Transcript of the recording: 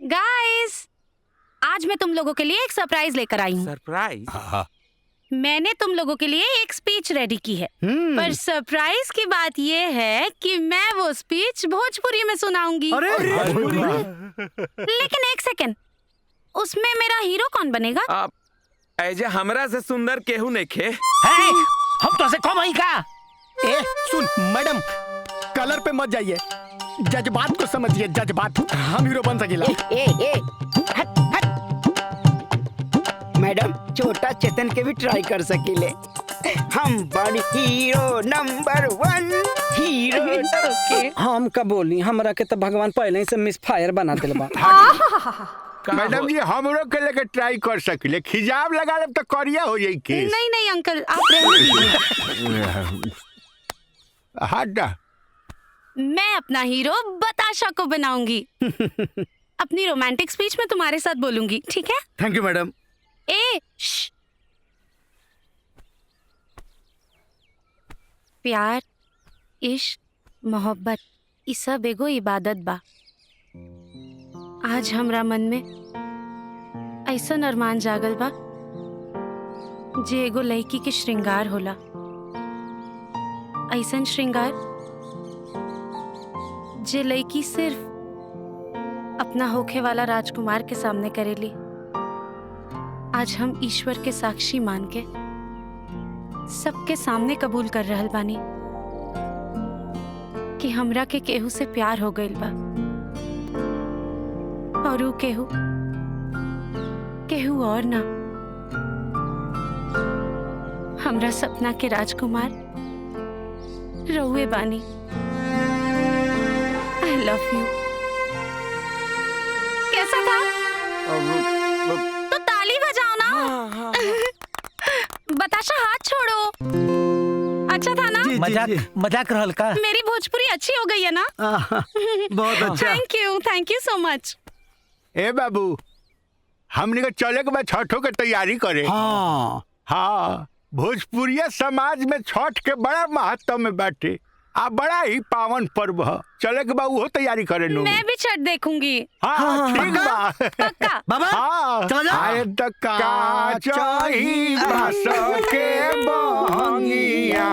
Guys, आज मैं तुम लोगों के लिए एक सरप्राइज लेकर आई हूँ। सरप्राइज? मैंने तुम लोगों के लिए एक स्पीच रेडी की है, पर सरप्राइज की बात ये है कि मैं वो स्पीच भोजपुरी में सुनाऊंगी। लेकिन एक सेकंड, उसमें मेरा हीरो कौन बनेगा? ऐजे हमरा से सुंदर केहू नइखे। हम तो से कम ही का। ए सुन मैडम, कलर पे मत जाइए, जज्बात को समझिए, जज्बात। हम हीरो बन सकेला। हट हट। मैडम, छोटा चेतन के भी ट्राई कर सकीले। हम बड़ हीरो नंबर 1 हीरो। ओके, हम का बोली, हमरा के तो भगवान पहले ही से मिस फायर बना दिल बा। मैडम जी, हमरो के लेके ट्राई कर सकिले, खिजाब लगा ले तो करिया हो जाई केस। नहीं नहीं अंकल, आप रहने दीजिए। हट। मैं अपना हीरो बताशा को बनाऊंगी। अपनी रोमांटिक स्पीच में तुम्हारे साथ बोलूंगी, ठीक है? Thank you madam. प्यार, इश्क, मोहब्बत, ई सब एगो इबादत बा। आज हमरा मन में ऐसन अरमान जागल बा जे एगो लड़की के श्रृंगार होला। ऐसन श्रृंगार जे लड़की सिर्फ अपना होखे वाला राजकुमार के सामने करेली। आज हम ईश्वर के साक्षी मान के सबके सामने कबूल कर रहल बानी कि हमरा के केहू से प्यार हो गइल बा, और ऊ केहू और ना, हमरा सपना के राजकुमार रउए बानी। I love you. कैसा था? तो ताली बजाओ ना। बताशा, हाथ छोड़ो। अच्छा था ना? मजाक रहल का? मेरी भोजपुरी अच्छी हो गई है ना? बहुत अच्छा। Thank you so much. ए बाबू, हमने के चले के बाद छठों के तैयारी करे। हाँ, भोजपुरिया समाज में छठ के बड़ा महत्व में बाटे, आ बड़ा ही पावन पर्व है। चले के बाद वो तैयारी करे नु। मैं भी छठ देखूंगी। हाँ, ठीक बा। पक्का। बाबा, हाँ, चला जा। आए तो का चाही बास के बहंगिया।